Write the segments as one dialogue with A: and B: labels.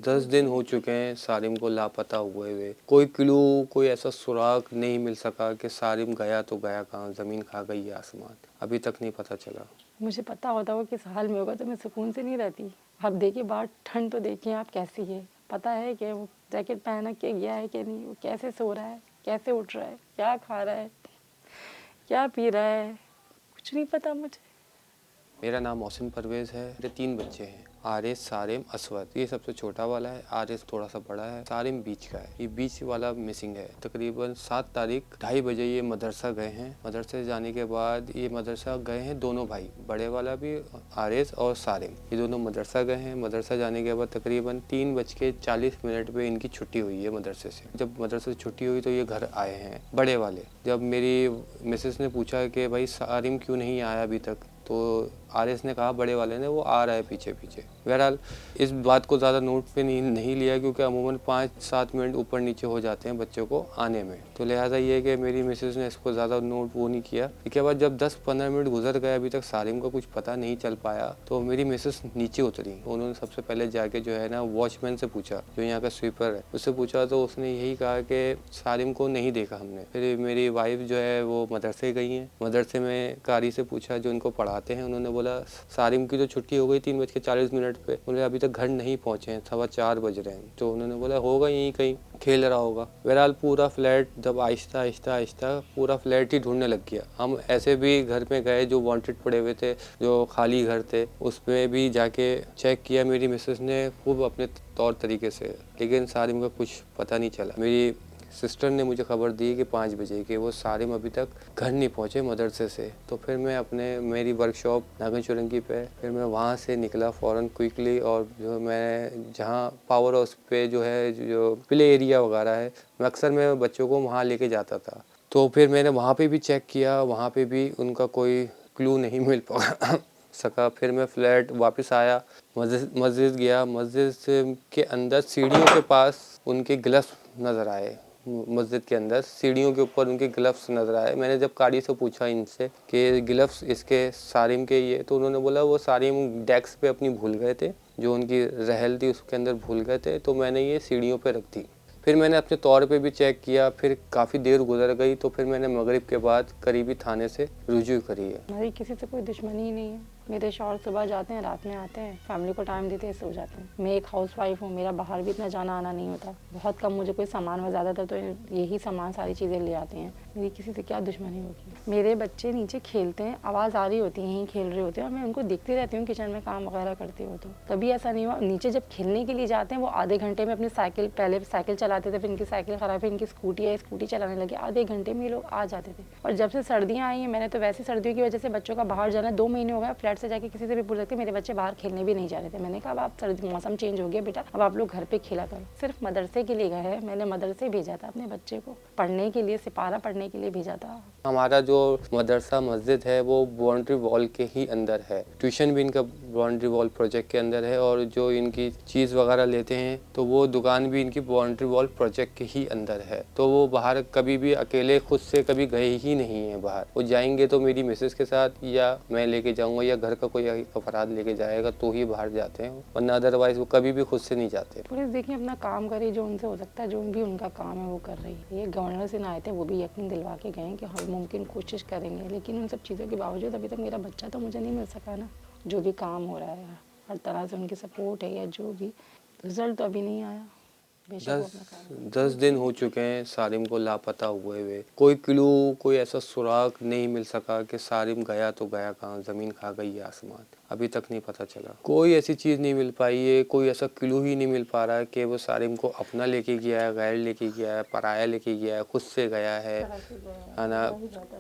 A: 10 दिन हो चुके हैं सारिम को लापता हुए हुए। कोई क्लू, कोई ऐसा सुराग नहीं मिल सका कि सारिम गया तो गया कहाँ, ज़मीन खा गई या आसमान, अभी तक नहीं पता चला।
B: मुझे पता होता वो किस हाल में होगा तो मैं सुकून से नहीं रहती। आप देखिए बाहर ठंड तो देखिए आप कैसी है, पता है कि वो जैकेट पहना के गया है कि नहीं, वो कैसे सो रहा है, कैसे उठ रहा है, क्या खा रहा है, क्या पी रहा है, कुछ नहीं पता मुझे।
A: मेरा नाम मोहसिन परवेज़ है। मेरे 3 बच्चे हैं, आरिस, सारिम, असवद। ये सबसे छोटा वाला है, आरिस थोड़ा सा बड़ा है, सारिम बीच का है। ये बीच वाला मिसिंग है। तकरीबन 7 तारीख 2:30 बजे ये मदरसा गए हैं। मदरसे जाने के बाद ये मदरसा गए हैं दोनों भाई, बड़े वाला भी आरिस और सारिम, ये दोनों मदरसा गए हैं। मदरसा जाने के बाद तकरीबन 3:40 पे इनकी छुट्टी हुई है मदरसे से। जब मदरसे से छुट्टी हुई तो ये घर आए हैं बड़े वाले। जब मेरी मिसेस ने पूछा कि भाई सारिम क्यों नहीं आया अभी तक, तो आरिस ने कहा बड़े वाले ने वो आ रहा है पीछे पीछे। बहरहाल इस बात को ज़्यादा नोट पे नहीं लिया, क्योंकि अमूमन 5-7 मिनट ऊपर नीचे हो जाते हैं बच्चों को आने में, तो लिहाजा ये है कि मेरी मिसेस ने इसको ज़्यादा नोट वो नहीं किया। इसके बाद जब 10-15 मिनट गुजर गए, अभी तक सारिम का कुछ पता नहीं चल पाया, तो मेरी मिसेस नीचे उतरी। उन्होंने सबसे पहले जाके जो है ना वॉचमैन से पूछा, जो यहाँ का स्वीपर है, उससे पूछा तो उसने यही कहा कि सारिम को नहीं देखा हमने। फिर मेरी वाइफ जो है वो मदरसे गई हैं। मदरसे में कारी से पूछा जो इनको पढ़ाते हैं, उन्होंने बोला सारिम की तो छुट्टी हो गई 3:40 पे, उन्हें अभी तक घर नहीं पहुंचे हैं, 4:15 बज रहे हैं। तो उन्होंने बोला होगा यहीं कहीं खेल रहा होगा। बहरहाल पूरा फ्लैट जब आहिस्ता आहिस्ता आहिस्ता पूरा फ्लैट ही ढूंढने लग गया। हम ऐसे भी घर में गए जो वांटेड पड़े हुए थे, जो खाली घर थे, उसमें भी जाके चेक किया मेरी मिसेस ने खूब अपने तौर तरीके से, लेकिन सारिम का कुछ पता नहीं चला। मेरी सिस्टर ने मुझे खबर दी कि 5 बजे कि वो सारिम अभी तक घर नहीं पहुँचे मदरसे से। तो फिर मैं मेरी वर्कशॉप नागन चुरंगी पे, फिर मैं वहाँ से निकला फ़ौरन क्विकली, और जो मैं जहाँ पावर हाउस पे जो है जो प्ले एरिया वगैरह है, मैं अक्सर मैं बच्चों को वहाँ लेके जाता था। तो फिर मैंने वहाँ पे भी चेक किया, वहाँ पे भी उनका कोई क्लू नहीं मिल सका। फिर मैं फ्लैट वापस आया, मस्जिद गया। मस्जिद के अंदर सीढ़ियों के पास उनके ग्लव्स नज़र आए। मस्जिद के अंदर सीढ़ियों के ऊपर उनके ग्लव्स नज़र आए। मैंने जब कारी से पूछा इनसे कि ग्लव्स इसके सारिम के ये, तो उन्होंने बोला वो सारिम डेस्क पे अपनी भूल गए थे, जो उनकी रहल थी उसके अंदर भूल गए थे, तो मैंने ये सीढ़ियों पे रख दी। फिर मैंने अपने तौर पे भी चेक किया। फिर काफ़ी देर गुजर गई, तो फिर मैंने मगरिब के बाद करीबी थाने से रुजू करी है।
B: हमारी किसी से कोई दुश्मनी ही नहीं है। मेरे शौहर सुबह जाते हैं, रात में आते हैं, फैमिली को टाइम देते हैं, सो जाते हैं। मैं एक हाउसवाइफ हूँ, मेरा बाहर भी इतना जाना आना नहीं होता। बहुत कम मुझे कोई सामान हो, ज़्यादातर तो यही सामान सारी चीज़ें ले आते हैं। मेरी किसी से क्या दुश्मनी होगी। मेरे बच्चे नीचे खेलते हैं, आवाज़ आ रही होती है, यहीं खेल रहे होते हैं, और मैं उनको देखती रहती हूँ किचन में काम वगैरह करते हो। तो कभी ऐसा नहीं हुआ। नीचे जब खेलने के लिए जाते हैं वो आधे घंटे में अपनी साइकिल, पहले साइकिल चलाते थे, फिर इनकी साइकिल ख़राब है, इनकी स्कूटी है, स्कूटी चलाने लगे, आधे घंटे में ये लोग आ जाते थे। और जब से सर्दियाँ आई हैं, मैंने तो वैसे सर्दियों की वजह से बच्चों का बाहर जाना 2 महीने हो गए, फ्लैट से जाके किसी से भी पूछ सकते, मेरे बच्चे बाहर खेलने भी नहीं जा रहे थे। मैंने कहा अब आप सर्दी, मौसम चेंज हो गया बेटा, अब आप लोग घर पे खेला करो। सिर्फ मदरसे के लिए गए हैं, मैंने मदरसे भेजा था अपने बच्चे को पढ़ने के लिए, सिपारा पढ़ने के लिए भेजा था।
A: हमारा जो मदरसा मस्जिद है वो बाउंड्री वॉल के ही अंदर है। ट्यूशन भी इनका बाउंड्री वॉल प्रोजेक्ट के अंदर है, और जो इनकी चीज़ वगैरह लेते हैं तो वो दुकान भी इनकी बाउंड्री वॉल प्रोजेक्ट के ही अंदर है। तो वो बाहर कभी भी अकेले खुद से कभी गए ही नहीं है बाहर। वो जाएंगे तो मेरी मिसेस के साथ, या मैं लेके जाऊँगा, या घर का कोई अफराद लेके जाएगा तो ही बाहर जाते हैं, वरना अदरवाइज़ वो कभी भी खुद से नहीं जाते।
B: पुलिस देखिए अपना काम करे, जो उनसे हो सकता है, जो भी उनका काम है वो कर रही है। ये गवर्नर से आए थे, वो भी यकीन दिलवा के गए कि हर मुमकिन कोशिश करेंगे, लेकिन उन सब चीज़ों के बावजूद अभी तक मेरा बच्चा तो मुझे नहीं मिल सका ना। जो भी काम हो रहा है, हर तरह से उनकी सपोर्ट है, या जो भी रिजल्ट तो अभी नहीं आया। बेशक वो अपना काम
A: 10 दिन हो चुके हैं सारिम को लापता हुए हुए। कोई क्लू, कोई ऐसा सुराग नहीं मिल सका कि सारिम गया तो गया कहाँ, ज़मीन खा गई या आसमान, अभी तक नहीं पता चला। कोई ऐसी चीज़ नहीं मिल पाई है, कोई ऐसा क्लू ही नहीं मिल पा रहा है कि वो सारिम को अपना लेके गया है, गैर लेके गया है, पराया लेके गया है, खुद से गया है ना,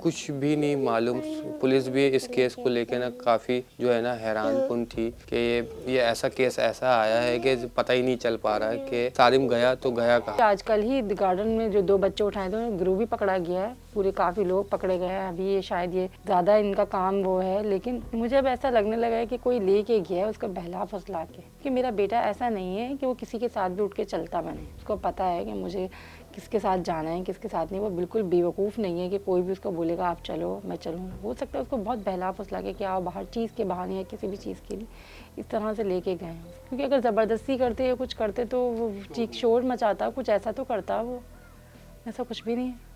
A: कुछ भी नहीं मालूम। पुलिस भी इस केस को लेके ना काफ़ी जो है ना हैरानकुन थी कि ये ऐसा केस ऐसा आया है कि पता ही नहीं चल पा रहा है कि सारिम गया तो गया कहाँ।
B: आजकल ही गार्डन में जो 2 बच्चे उठाए थे, गुरु भी पकड़ा गया है। पूरे काफ़ी लोग पकड़े गए हैं। अभी ये शायद ये ज़्यादा इनका काम वो है, लेकिन मुझे अब ऐसा लगने लगा है कि कोई लेके गया है उसको बहला फुसला के, कि मेरा बेटा ऐसा नहीं है कि वो किसी के साथ भी उठ के चलता बने। उसको पता है कि मुझे किसके साथ जाना है, किसके साथ नहीं। वो बिल्कुल बेवकूफ़ नहीं है कि कोई भी उसको बोलेगा आप चलो मैं चलूँ। हो सकता है उसको बहुत बहला फुसला के कि आओ बाहर, चीज़ के बहाने या किसी भी चीज़ के लिए इस तरह से लेके गए हैं। क्योंकि अगर ज़बरदस्ती करते या कुछ करते तो वो चीख शोर मचाता, कुछ ऐसा तो करता। वो ऐसा कुछ भी नहीं है।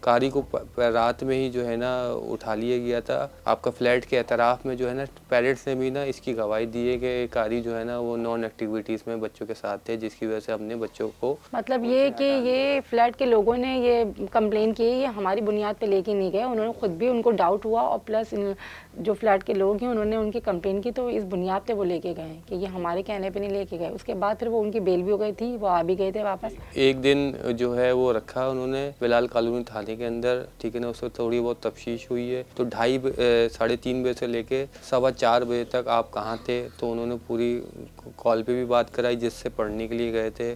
A: कारी को रात में ही जो है ना उठा लिया गया था। आपका फ्लैट के एतराफ़ में जो है ना पेरेंट्स ने भी ना इसकी गवाही दी है कि कारी जो है ना वो नॉन एक्टिविटीज़ में बच्चों के साथ थे, जिसकी वजह से हमने बच्चों को
B: मतलब ये कि ये फ्लैट के लोगों ने ये कंप्लेन की, ये हमारी बुनियाद पे लेके नहीं गए। उन्होंने खुद भी, उनको डाउट हुआ और प्लस जो फ्लैट के लोग हैं उन्होंने उनकी कंप्लेन की, तो इस बुनियाद पे वो लेके गए कि ये हमारे कहने पे नहीं लेके गए। उसके बाद फिर वो उनकी बेल भी हो गई थी, वो आ भी गए थे वापस।
A: एक दिन जो है वो रखा उन्होंने बिलाल कॉलोनी थाने के अंदर, ठीक है ना। उससे थोड़ी बहुत तफ्तीश हुई है। तो 3:30 बजे से लेके 4:15 बजे तक आप कहाँ थे, तो उन्होंने पूरी कॉल पे भी बात कराई जिससे पढ़ने के लिए गए थे।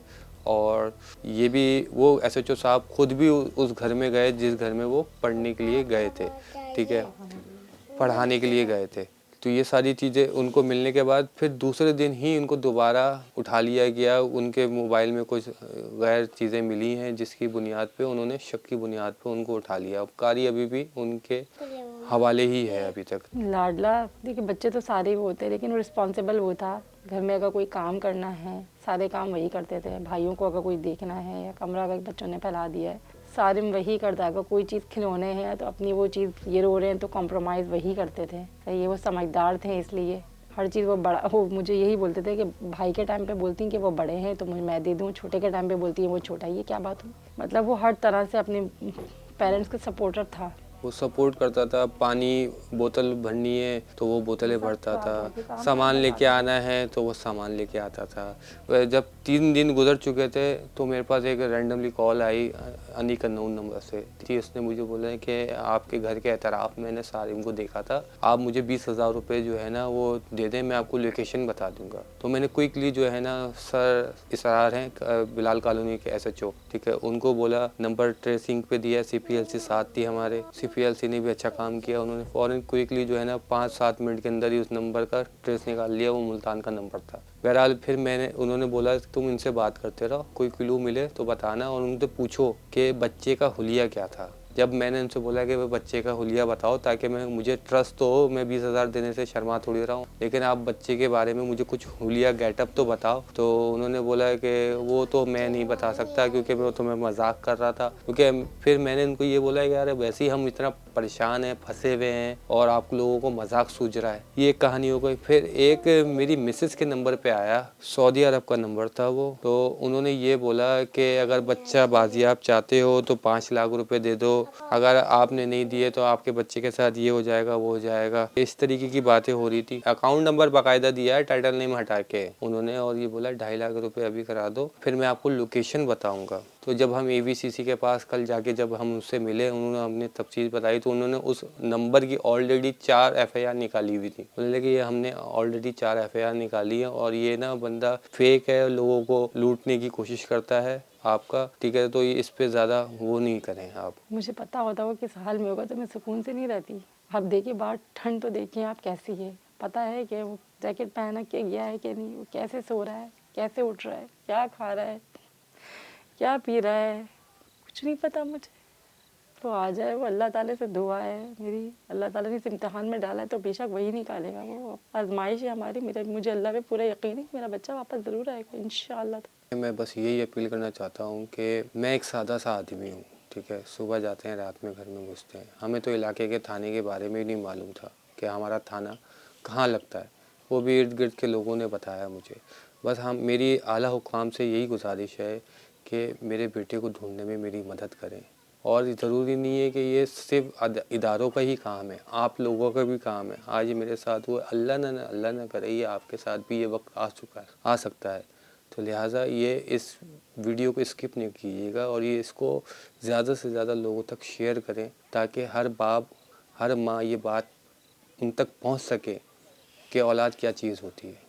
A: और ये भी वो एसएचओ साहब खुद भी उस घर में गए जिस घर में वो पढ़ने के लिए गए थे, ठीक है, पढ़ाने के लिए गए थे। तो ये सारी चीज़ें उनको मिलने के बाद फिर दूसरे दिन ही उनको दोबारा उठा लिया गया। उनके मोबाइल में कुछ गैर चीज़ें मिली हैं जिसकी बुनियाद पे उन्होंने शक की बुनियाद पे उनको उठा लिया। अब कारी अभी भी उनके हवाले ही है अभी तक।
B: लाडला, देखिए बच्चे तो सारे वो होते हैं, लेकिन वो रिस्पॉन्सिबल वो था। घर में अगर कोई काम करना है सारे काम वही करते थे। भाइयों को अगर कोई देखना है या कमरा अगर बच्चों ने फैला दिया है सारे में वही करता है। अगर कोई चीज़ खिलौने हैं तो अपनी वो चीज़, ये रो रहे हैं तो कॉम्प्रोमाइज़ वही करते थे। सही है, वो समझदार थे इसलिए हर चीज़ वो बड़ा, वो मुझे यही बोलते थे कि भाई के टाइम पे बोलती हैं कि वो बड़े हैं तो मुझे मैं दे दूँ, छोटे के टाइम पे बोलती हैं वो छोटा है। ये क्या बात हुई? मतलब वो हर तरह से अपने पेरेंट्स के सपोर्टर था।
A: वो सपोर्ट करता था। पानी बोतल भरनी है तो वो बोतलें भरता था, सामान लेके आना है तो वो सामान लेके आता था। वह जब 3 दिन गुजर चुके थे तो मेरे पास एक रैंडमली कॉल आई अनिक अननोन नंबर से थी। उसने मुझे बोला है कि आपके घर के एतराफ़ मैंने सारिम को देखा था, आप मुझे 20,000 रुपये जो है ना वो दे दें, मैं आपको लोकेशन बता दूंगा। तो मैंने क्विकली जो है ना सर इसरार हैं बिलाल कॉलोनी के एसएचओ, ठीक है, उनको बोला, नंबर ट्रेसिंग पे दिया। CPLC साथ थी हमारे, CPLC ने भी अच्छा काम किया। उन्होंने फ़ौरन क्विकली जो है ना 5-7 मिनट के अंदर ही उस नंबर का ट्रेस निकाल लिया। वो मुल्तान का नंबर था। बहरहाल फिर उन्होंने बोला तुम इनसे बात करते रहो, कोई क्लू मिले तो बताना और उनसे पूछो कि बच्चे का हुलिया क्या था। जब मैंने उनसे बोला कि वो बच्चे का हुलिया बताओ ताकि मुझे ट्रस्ट तो हो, मैं 20,000 देने से शर्मा थोड़ी रहा हूँ, लेकिन आप बच्चे के बारे में मुझे कुछ हुलिया गेटअप तो बताओ। तो उन्होंने बोला कि वो तो मैं नहीं बता सकता क्योंकि वो तो मैं मजाक कर रहा था। क्योंकि फिर मैंने उनको ये बोला कि यार वैसे ही हम इतना परेशान हैं, फंसे हुए हैं और आप लोगों को मजाक सूझ रहा है। ये कहानी हो गई। फिर एक मेरी मिसेस के नंबर पे आया, सऊदी अरब का नंबर था वो। तो उन्होंने ये बोला कि अगर बच्चा बाजियाब चाहते हो तो 5 लाख रुपए दे दो, अगर आपने नहीं दिए तो आपके बच्चे के साथ ये हो जाएगा वो हो जाएगा। इस तरीके की बातें हो रही थी। अकाउंट नंबर बाकायदा दिया है टाइटल नेम हटा के उन्होंने, और ये बोला 2.5 लाख रुपए अभी करा दो फिर मैं आपको लोकेशन बताऊंगा। तो जब हम AVCC के पास कल जाके जब हम उससे मिले, उन्होंने हमने तफसील बताई तो उन्होंने उस नंबर की ऑलरेडी 4 FIR निकाली हुई थी। बोले कि ये हमने ऑलरेडी 4 FIR निकाली है और ये ना बंदा फेक है, लोगों को लूटने की कोशिश करता है आपका, ठीक है, तो ये इस पे ज़्यादा वो नहीं करें आप।
B: मुझे पता होता वो किस हाल में होगा तो मैं सुकून से नहीं रहती। आप देखिए बाहर ठंड तो देखिए आप कैसी है। पता है कि वो जैकेट पहना के गया है कि नहीं, वो कैसे सो रहा है, कैसे उठ रहा है, क्या खा रहा है, क्या पी रहा है, कुछ नहीं पता मुझे। तो आ जाए, वो अल्लाह ताले से दुआ है मेरी, अल्लाह ताला ने इस इम्तिहान में डाला है तो बेशक वही निकालेगा। वो आजमाइश है हमारी। मुझे अल्लाह पे पूरा यकीन है मेरा बच्चा वापस ज़रूर आएगा इंशाअल्लाह।
A: मैं बस यही अपील करना चाहता हूँ कि मैं एक सादा सा आदमी हूँ, ठीक है, सुबह जाते हैं रात में घर में घुसते हैं। हमें तो इलाके के थाने के बारे में ही नहीं मालूम था कि हमारा थाना कहाँ लगता है, वो भी इर्द गिर्द के लोगों ने बताया मुझे। बस मेरी आला हुकाम से यही गुजारिश है कि मेरे बेटे को ढूंढने में मेरी मदद करें। और ज़रूरी नहीं है कि ये सिर्फ इदारों का ही काम है, आप लोगों का भी काम है। आज ये मेरे साथ हुआ, अल्लाह ना करे ये आपके साथ भी ये वक्त आ सकता है। तो लिहाजा ये इस वीडियो को स्किप नहीं कीजिएगा और ये इसको ज़्यादा से ज़्यादा लोगों तक शेयर करें ताकि हर बाप हर माँ ये बात उन तक पहुंच सके कि औलाद क्या चीज़ होती है।